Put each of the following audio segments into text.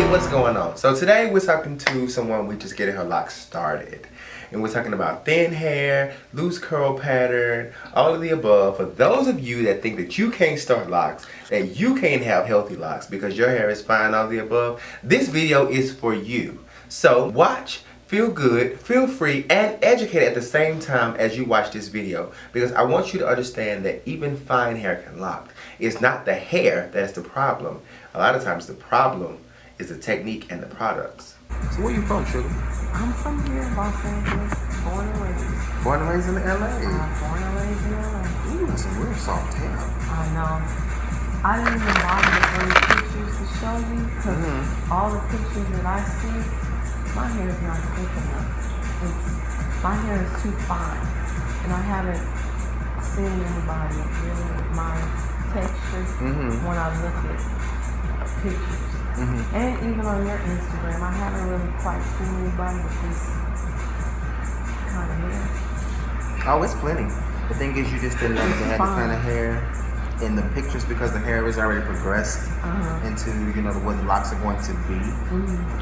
what's going on? So today we're talking to someone we just getting her locks started. And we're talking about thin hair, loose curl pattern, all of the above. For those of you that think that you can't start locks, that you can't have healthy locks because your hair is fine, all of the above, this video is for you. So watch, feel good, feel free, and educate at the same time as you watch this video. Because I want you to understand that even fine hair can lock. It's not the hair that's the problem. A lot of times the problem is the technique and the products. So where you from, Sugar? I'm from here in Los Angeles, born and raised. Born and raised in LA? Born and raised in LA. Ooh, that's a real soft hair. I know. I didn't even bother to bring pictures to show you because all the pictures that I see, my hair is not thick enough. My hair is too fine. And I haven't seen anybody really with my texture when I look at pictures. And even on your Instagram, I haven't really quite seen anybody with this kind of hair. Oh, it's plenty. The thing is, you just didn't know they had the kind of hair in the pictures because the hair is already progressed into, you know, what the locks are going to be.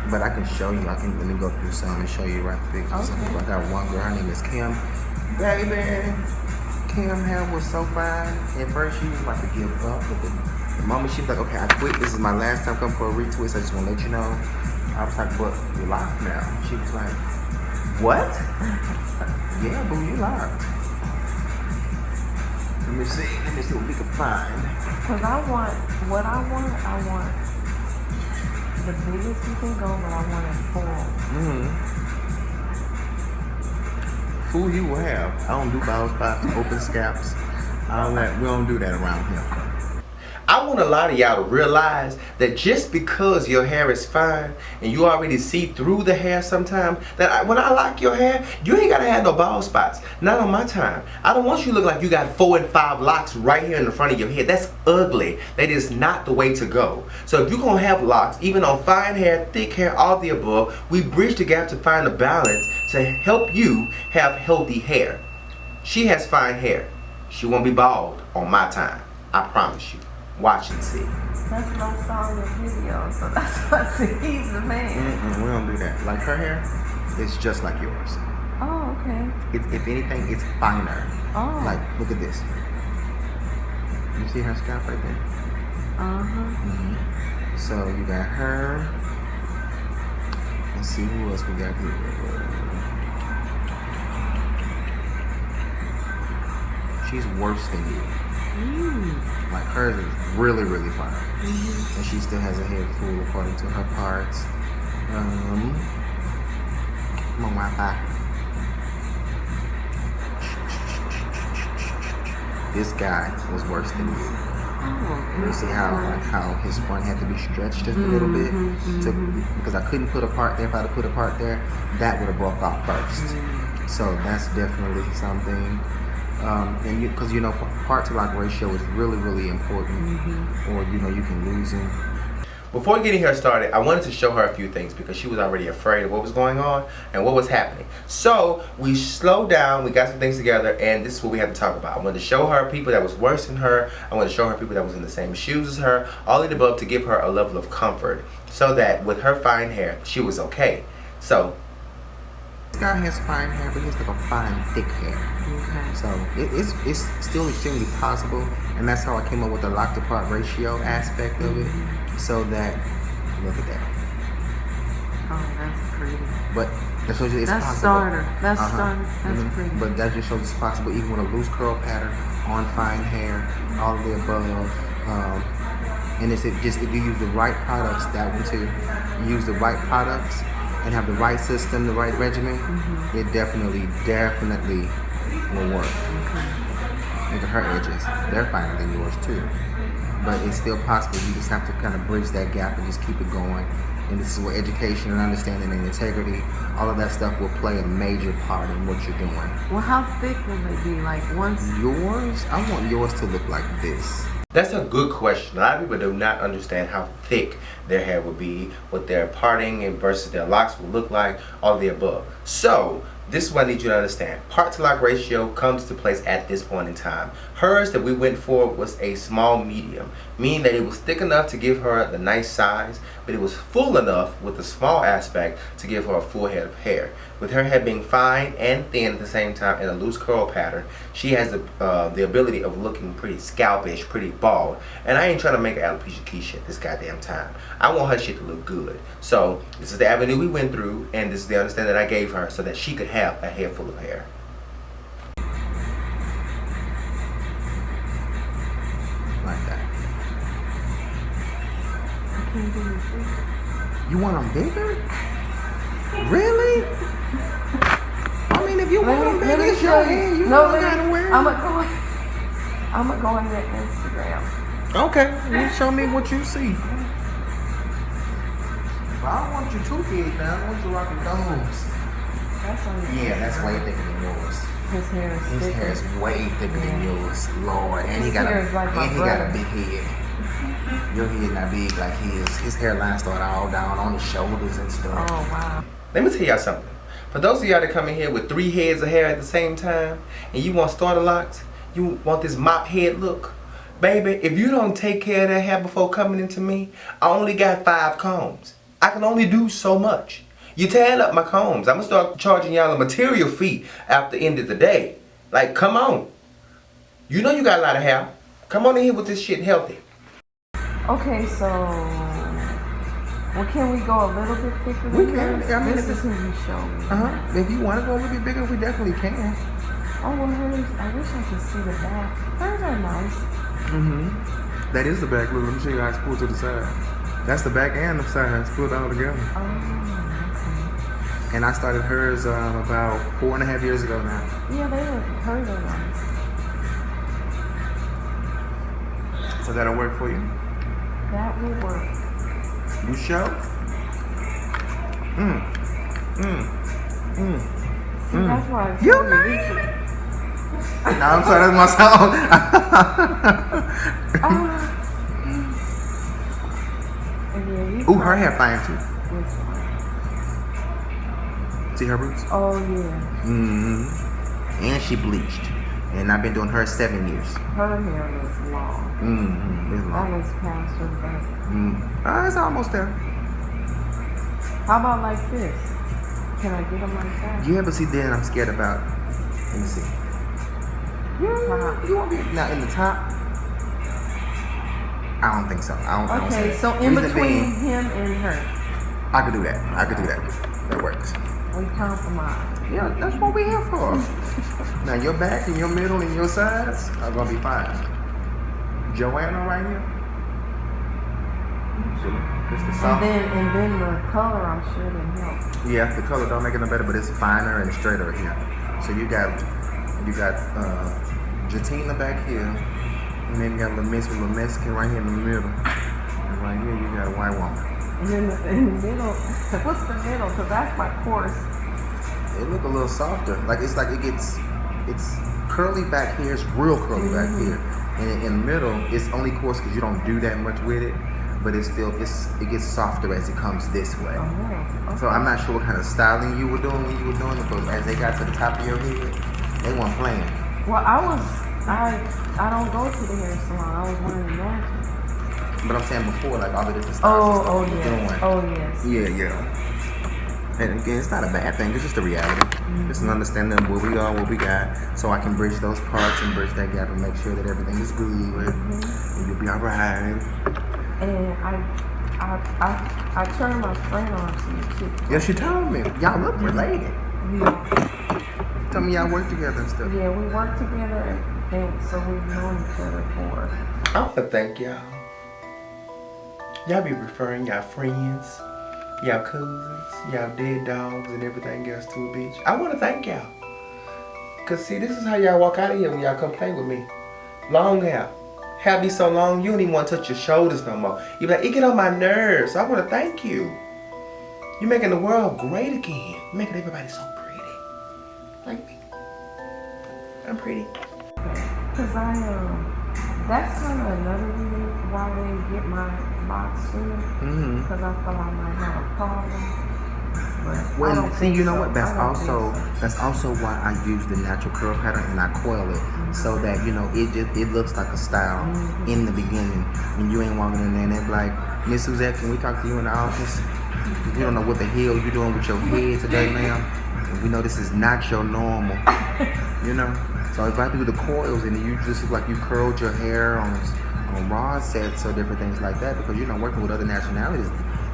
But I can show you. Let me go through some and show you right the pictures. Okay. I got one girl. Her name is Kim. Baby, Kim hair was so fine. At first, she was about to give up, but the moment she was like, okay, I quit. This is my last time coming for a retwist. I just want to let you know. I was like, but you're locked now. She was like, what? Yeah, boo, you locked. Let me see what we can find. Because I want the biggest you can go, but I want it full. Full you will have. I don't do bald spots, open scalps. We don't do that around here. I want a lot of y'all to realize that just because your hair is fine and you already see through the hair sometimes, that when I lock your hair, you ain't gotta have no bald spots. Not on my time. I don't want you to look like you got 4 and 5 locks right here in the front of your head. That's ugly. That is not the way to go. So if you're gonna have locks, even on fine hair, thick hair, all the above, we bridge the gap to find a balance to help you have healthy hair. She has fine hair. She won't be bald on my time. I promise you. Watch and see. That's what I saw in the video, so that's what I see. He's the man. We don't do that. Like her hair, it's just like yours. Oh, okay. If anything, it's finer. Oh. Like, look at this. You see her scalp right there? So you got her. Let's see who else we got here. She's worse than you. Like hers is really, really fine. And she still has a head full according to her parts. Come on, Wi-Fi. This guy was worse than you. You see how his front had to be stretched just a little bit because I couldn't put a part there. If I'd have put a part there, that would have broke off first. So that's definitely something. And because you know, part to lock ratio is really, really important, or you know, you can lose them. Before getting her started, I wanted to show her a few things because she was already afraid of what was going on and what was happening. So we slowed down, we got some things together, and this is what we have to talk about. I wanted to show her people that was worse than her. I wanted to show her people that was in the same shoes as her, all of the above, to give her a level of comfort so that with her fine hair, she was okay. So this guy has fine hair, but he has like a fine, thick hair. So it's still extremely possible, and that's how I came up with the lock to part ratio aspect of it. So that, look at that. Oh, that's pretty. But that shows you it's that's possible. Starter. That's starter. That's pretty. But that just shows it's possible even with a loose curl pattern, on fine hair, all of the above. And it's just if you use the right products, that one too. Use the right products and have the right system, the right regimen, it definitely will work. Look at her edges. They're finer than yours too. But it's still possible. You just have to kind of bridge that gap and just keep it going. And this is where education and understanding and integrity, all of that stuff will play a major part in what you're doing. Well, how thick will they be? Like once? Yours? I want yours to look like this. That's a good question. A lot of people do not understand how thick their hair would be, what their parting and versus their locks will look like, all of the above. So this is what I need you to understand. Part to lock ratio comes to place at this point in time. Hers that we went for was a small medium, meaning that it was thick enough to give her the nice size, but it was full enough with the small aspect to give her a full head of hair. With her head being fine and thin at the same time in a loose curl pattern, she has the ability of looking pretty scalpish, pretty bald. And I ain't trying to make an alopecia Keisha this goddamn time. I want her shit to look good. So this is the avenue we went through, and this is the understanding that I gave her so that she could have a head full of hair. Like that. I can't do it free. You want them bigger? Really? I mean, if you want them bigger, it's your hair. You No, don't gotta wear I'm them. gonna go on your Instagram. Okay, you show me what you see. But I don't want you too big now. I want you rocking those. That's on your Yeah, that's way Instagram. thicker than yours. His hair is His thicker. hair is way thicker than yours, Lord. And he His got hair is like my and he got a brother. big head. Your head not big like his. His hairline start all down on his shoulders and stuff. Oh wow. Let me tell y'all something. For those of y'all that come in here with 3 heads of hair at the same time, and you want starter locks, you want this mop head look, baby, if you don't take care of that hair before coming into me, I only got 5 combs. I can only do so much. You're tearing up my combs. I'm gonna start charging y'all a material fee after the end of the day. Like, come on. You know you got a lot of hair. Come on in here with this shit healthy. Okay, so well, can we go a little bit thicker? We than can. yours? I mean, This if is who you showed me. If you want to go a little bit bigger, we definitely can. Oh well, hers. I wish I could see the back. Hers are nice. That is the back. Look, let me show you how it's pulled to the side. That's the back and the side. It's pulled all together. Oh, okay. And I started hers about 4.5 years ago now. Yeah, hers are nice. So that'll work for you? That will work. You sure? See, that's why I You told made you. No, I'm sorry, that's my song. Ooh, her hair fine too. See her roots? Oh yeah. And she bleached. And I've been doing her 7 years. Her hair is long. It's That long. is past her back. It's almost there. How about like this? Can I get them like that? You ever see that I'm scared about? Let me see. You won't be now in the top. I don't think so. I don't Okay, think so in Reason between being, him and her, I could do that. I could do that. That works. we compromise. Yeah, that's what we're here for. Now your back and your middle and your sides are gonna be fine. Joanna right here. It's the soft. And then the color, I'm sure didn't help. Yeah, the color don't make it no better, but it's finer and straighter here. So you got Jatina back here, and then you got little Mexican right here in the middle, and right here you got a white woman. And then in the middle, what's the middle? Because that's my course. It look a little softer. Like it's curly back here. It's real curly back here, and in the middle, it's only coarse because you don't do that much with it. But it gets softer as it comes this way. Oh, okay. So I'm not sure what kind of styling you were doing when you were doing it, but as they got to the top of your head, they weren't playing. Well, I don't go to the hair salon. I was wearing natural. But I'm saying before, like all the different styles Oh and stuff you were yes. doing. Oh yes. Yeah. And again, it's not a bad thing. It's just a reality. It's an understanding of where we are, what we got, so I can bridge those parts and bridge that gap and make sure that everything is good, and you'll be all right. And I turned my friend on to you too. Yeah, she told me. Y'all look related. Yeah. Tell me y'all work together and stuff. Yeah, we work together, and so we've known each other for. I want to thank y'all. Y'all be referring y'all friends, y'all cousins, y'all dead dogs, and everything else to a bitch. I want to thank y'all. Because, see, this is how y'all walk out of here when y'all come play with me. Long hair. Hair be so long, you don't even want to touch your shoulders no more. You be like, it get on my nerves. So I want to thank you. You're making the world great again. You're making everybody so pretty. Like me. I'm pretty. Because that's kind of another reason why they get my box sooner. Because I thought I might have a problem. But I Well, don't see, think you know so. what? That's I don't think also so. that's also why I use the natural curl pattern and I coil it so that it looks like a style in the beginning, and you ain't walking in there and they're like, Miss Suzette, can we talk to you in the office? We don't know what the hell you're doing with your head today, ma'am. And we know this is not your normal, you know. So if I do the coils and you just look like you curled your hair on rod sets or different things like that, because working with other nationalities,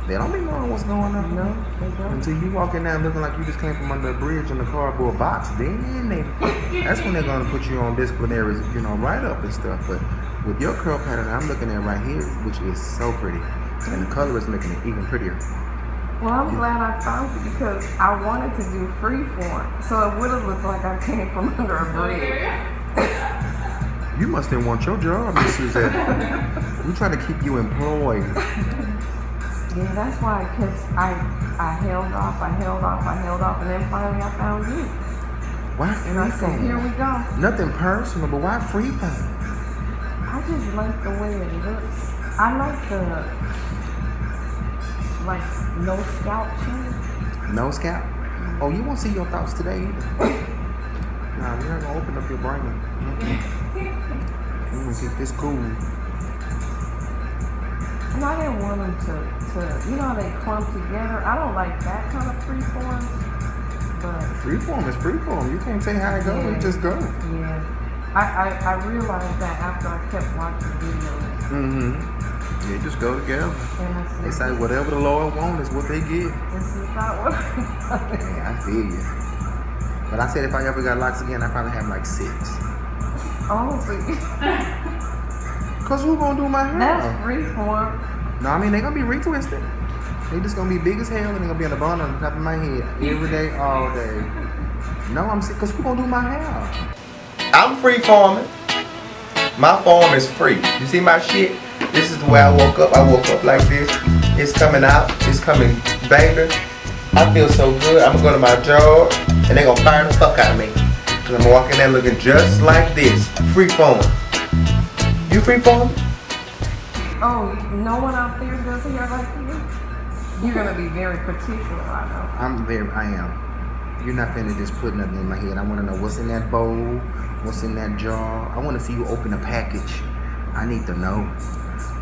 they don't be knowing what's going on. No, they don't. Until you walk in there looking like you just came from under a bridge in a cardboard box, that's when they're gonna put you on disciplinary, write up and stuff. But with your curl pattern, I'm looking at right here, which is so pretty, and the color is making it even prettier. Well, I'm glad I found you because I wanted to do freeform, so it would have looked like I came from under a bridge. You must didn't want your job, Miss Suzette. We trying to keep you employed. Yeah, that's why I held off, and then finally I found you. Why And I said, here we freeform? go. Nothing personal, but why freeform? I just like the way it looks. I like no scalp change. No scalp? Oh, you won't see your thoughts today either. Nah, we're not gonna open up your brain. We're gonna keep this cool. And I didn't want them to how they clump together. I don't like that kind of freeform. But Freeform is freeform. You can't say how it goes. It just go. yeah, I realized that after I kept watching videos. Mm-hmm. They just go together. And I said, They say whatever the Lord wants is what they get. this is not what I wanted. Yeah, I feel you. But I said if I ever got locks again, I probably have like 6. Oh, see, Cause who gonna do my hair? that's freeform. No, I mean they gonna be retwisted. They just gonna be big as hell and they gonna be on the bun on the top of my head every day, all day. No, I'm sick. Cause who gonna do my hair? I'm freeforming. My form is free. You see my shit? This is the way I woke up. I woke up like this. It's coming out. It's coming banging. I feel so good. I'm going to my job and they gonna fire the fuck out of me. Cause I'm walking there looking just like this. Freeform. You freeform? Oh, no one out there does hair like you? You're gonna be very particular, I know. I am. You're not finna just put nothing in my head. I wanna know what's in that bowl, what's in that jar. I wanna see you open a package. I need to know.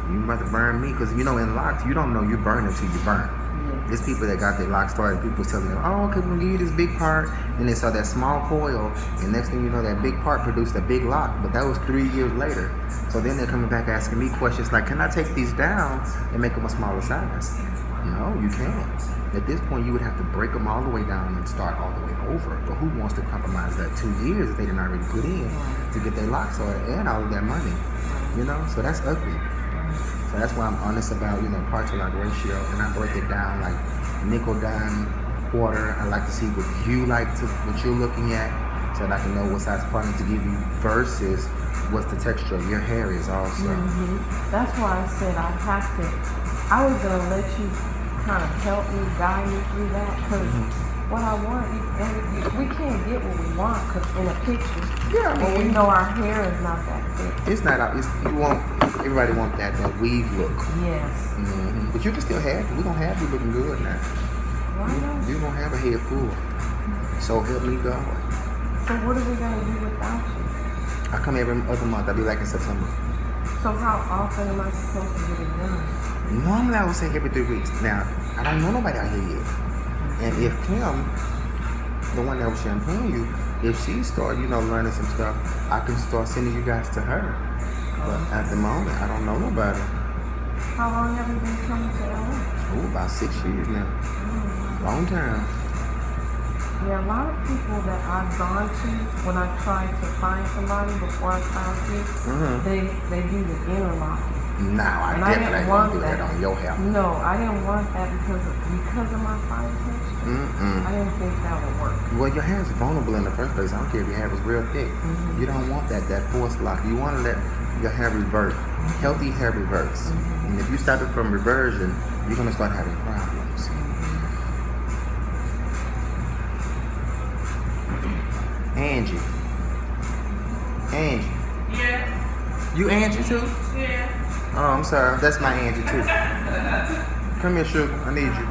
You about to burn me, cause in locks, you don't know you burn until you burn. There's people that got their locks started, people telling them, oh, okay, we'll give you this big part. Then they saw that small coil, and next thing you know, that big part produced a big lock, but that was 3 years later. So then they're coming back asking me questions like, can I take these down and make them a smaller size? No, you can't. At this point, you would have to break them all the way down and start all the way over. But who wants to compromise that 2 years that they didn't already put in to get their locks started and all of that money? So that's ugly. So that's why I'm honest about, part to lot ratio, and I break it down like nickel, dime, quarter. I like to see what you're looking at, so that I can know what size partner to give you versus what's the texture of your hair is also. That's why I said I was gonna let you kind of help me, guide me through that, because what I want, we can't get what we want, cause in a picture, when we know our hair is not that thick. It's not. Everybody want that weave look. Yes. But you can still have it. We gonna have you looking good now. Why not? You gonna have a head full. So help me God. So what are we gonna do without you? I come every other month. I'll be back in September. So how often am I supposed to get it done? Normally I would say every 3 weeks. Now, I don't know nobody out here yet. And if Kim, the one that was shampooing you, if she start, learning some stuff, I can start sending you guys to her. But at the moment, I don't know nobody. How long have you been coming to LA? Oh, about 6 years now. Long time. Yeah, a lot of people that I've gone to when I tried to find somebody before I found you, they do the interlocking. No, I And definitely didn't won't want do that on your hair. No, I didn't want that because of my fine texture. I didn't think that would work. Well, your hair is vulnerable in the first place. I don't care if your hair was real thick. You don't want that forced lock. You want to let your hair revert. Healthy hair reverts. And if you stop it from reversion, you're going to start having problems. Angie. Yeah. You Angie too? Yeah. Oh, I'm sorry. That's my Angie too. Come here, sugar. I need you.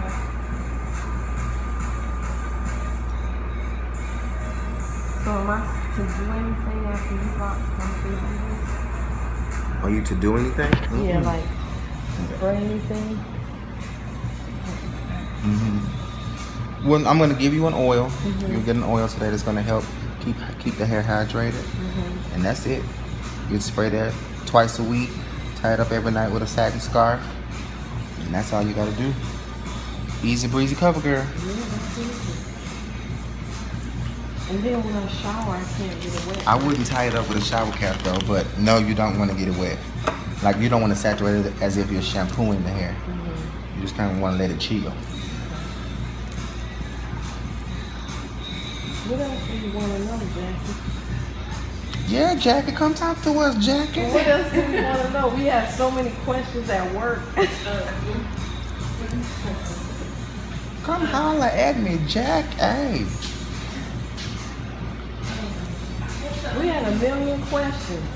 So am I to do anything after you come through this? Are you to do anything? Yeah, like spray anything? Well, I'm gonna give you an oil. You'll get an oil today that's gonna help keep the hair hydrated, and that's it. You spray that twice a week, tie it up every night with a satin scarf, and that's all you gotta do. Easy breezy cover girl. Yeah, that's easy. And then when I shower, I can't get it wet. I wouldn't tie it up with a shower cap though, but no, you don't want to get it wet. Like you don't want to saturate it as if you're shampooing the hair. You just kind of want to let it chill. What else do you want to know, Jackie? Yeah, Jackie, come talk to us, Jackie. What else do we want to know? We have so many questions at work. Come holler at me, Jack. Hey. We had a million questions.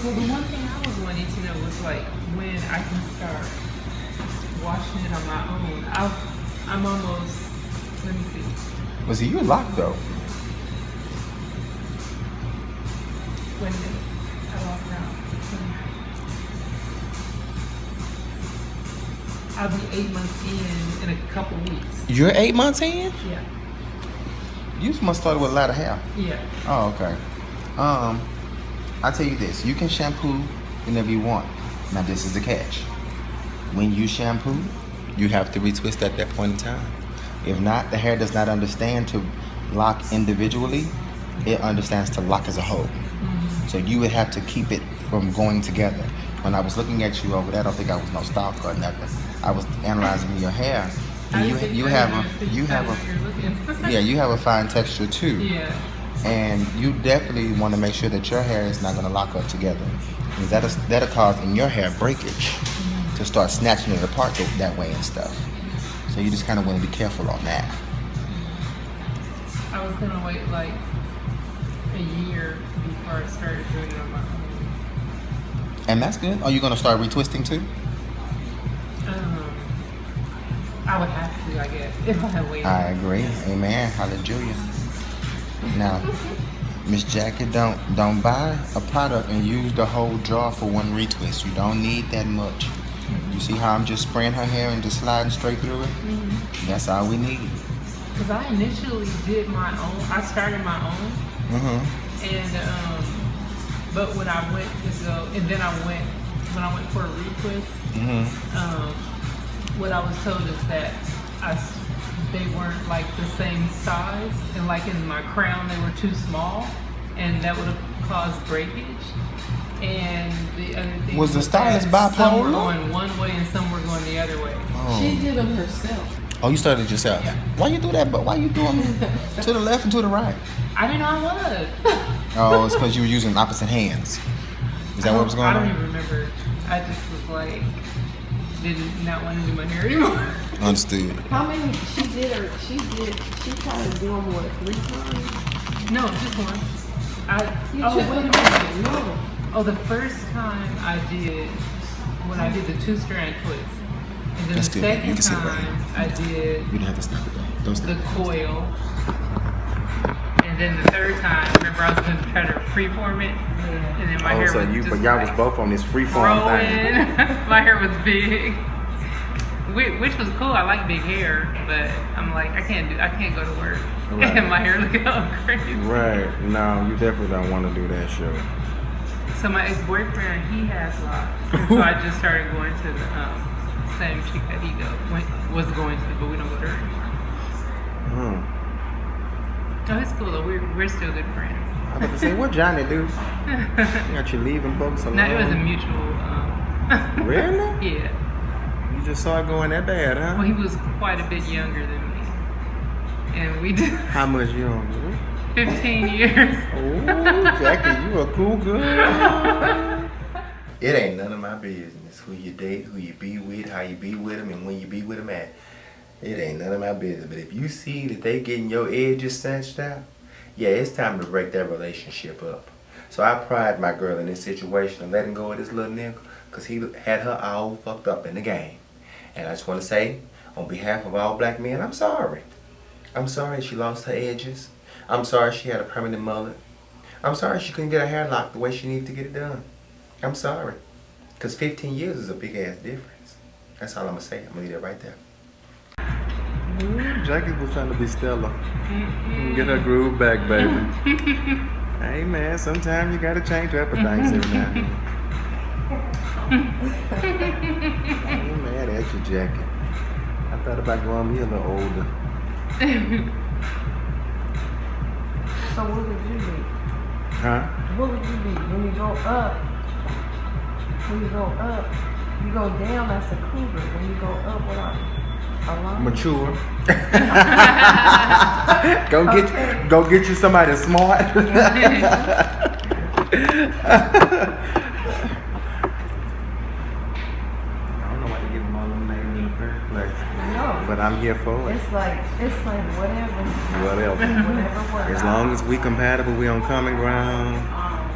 Well, the one thing I was wanting to know was like when I can start washing it on my own. I'm almost, let me see. Well, see, you're locked though. When I lost out. I'll be 8 months in a couple weeks. You're 8 months in? Yeah. You must start with a lot of hair. Yeah. Oh, okay. I'll tell you this. You can shampoo whenever you want. Now, this is the catch. When you shampoo, you have to retwist at that point in time. If not, the hair does not understand to lock individually. It understands to lock as a whole. So you would have to keep it from going together. When I was looking at you over there, I don't think I was no stalker or nothing. I was analyzing your hair. And you have a fine texture too. Yeah. And you definitely want to make sure that your hair is not going to lock up together. Because that'll cause in your hair breakage to start snatching it apart that way and stuff. So you just kind of want to be careful on that. I was gonna wait like a year before I started doing it on my own. And that's good. Are you going to start retwisting too? I would have to, I guess, if I had waited. I agree. Amen. Hallelujah. Now, Miss Jackie, don't buy a product and use the whole jar for one retwist. You don't need that much. You see how I'm just spraying her hair and just sliding straight through it? That's all we need. Because I initially did my own. I started my own. And but when I went to go, and then when I went for a retwist, what I was told is that they weren't like the same size, and like in my crown they were too small, and that would have caused breakage. And the other thing Was the stylist that some were bipolar? going one way and some were going the other way. She did them herself. Oh, you started yourself. Yeah. Why you do that? But why you doing to the left and to the right? I didn't know I was. Oh, it's because you were using opposite hands. Is that what was going I don't on? even remember. I just was like, did not want to do my hair anymore. Understood. How many? She tried to do them, what, 3 times? No, just once. Wait a minute, no. Oh, the first time I did, when I did the 2-strand twist. And then That's the good. You second can sit right time I did You don't have to stop it though. Don't the stop. coil. And then the third time, remember I was going to try to freeform it? And then my hair was just like both on this freeform growing. My hair was big. Which was cool. I like big hair, but I'm like, I can't go to work. Right. And my hair looking all crazy. Right. No, you definitely don't want to do that show. So my ex-boyfriend, he has locks. And so I just started going to the same chick that he was going to, but we don't go to her anymore. Oh, it's cool though. We're still good friends. I was about to say, what Johnny do? You got you leaving folks alone? No, it was a mutual. Really? Yeah. You just saw it going that bad, huh? Well, he was quite a bit younger than me, and we did How much younger? 15 years. Oh, Jackie, you a cool girl. It ain't none of my business who you date, who you be with, how you be with them, and when you be with them at. It ain't none of my business. But if you see that they getting your edges snatched out, yeah, it's time to break that relationship up. So I pride my girl in this situation of letting go of this little nigga because he had her all fucked up in the game. And I just want to say, on behalf of all black men, I'm sorry. I'm sorry she lost her edges. I'm sorry she had a permanent mullet. I'm sorry she couldn't get her hair locked the way she needed to get it done. I'm sorry. Because 15 years is a big ass difference. That's all I'm going to say. I'm going to leave it right there. Jackie was trying to be Stella. Get her groove back, baby. Hey man, sometimes you gotta change up for things every now and then. I ain't mad at you, Jackie. I thought about growing me a little older. So what would you be? Huh? What would you be when you go up? When you go up, you go down. That's a cougar. When you go up, what are you? Mature. Go get you somebody smart. I don't know why you give them all them names in the first place. No. But I'm here for it. It's like whatever. Whatever. Whatever works. As long as we compatible, we on common ground.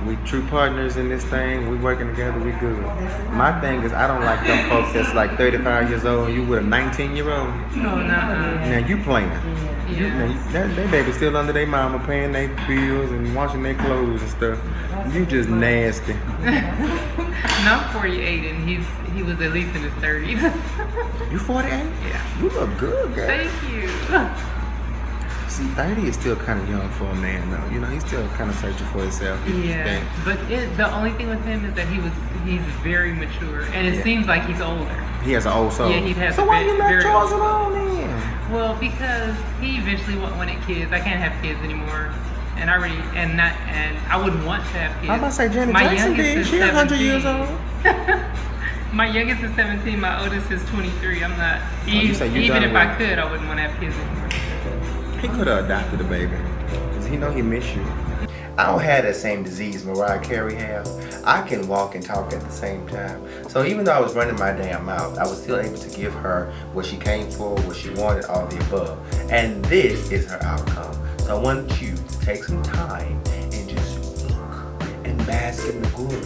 We true partners in this thing. We working together. We good. My thing is, I don't like them folks that's like 35 years old and you with a 19-year-old. No, no. Now you playing. They baby still under their mama paying their bills and washing their clothes and stuff. You just nasty. No, I'm 48 and he was at least in his 30s. You 48? Yeah. You look good, girl. Thank you. See, 30 is still kind of young for a man, though. You know, he's still kind of searching for himself. Yeah, but the only thing with him is that he's very mature, and it seems like he's older. He has an old soul. Yeah, he has. So why you let very Charles old alone then? Well, because he eventually wanted kids. I can't have kids anymore, and I wouldn't want to have kids. I'm about to say Janet My Jackson youngest did. is She's 100 years 17. old. My youngest is 17. My oldest is 23. I'm not. you say you Even done if I with could, I wouldn't want to have kids anymore. He could have adopted a baby. Cause he know he miss you. I don't have that same disease Mariah Carey has. I can walk and talk at the same time. So even though I was running my damn mouth, I was still able to give her what she came for, what she wanted, all the above. And this is her outcome. So I want you to take some time and just look and bask in the glory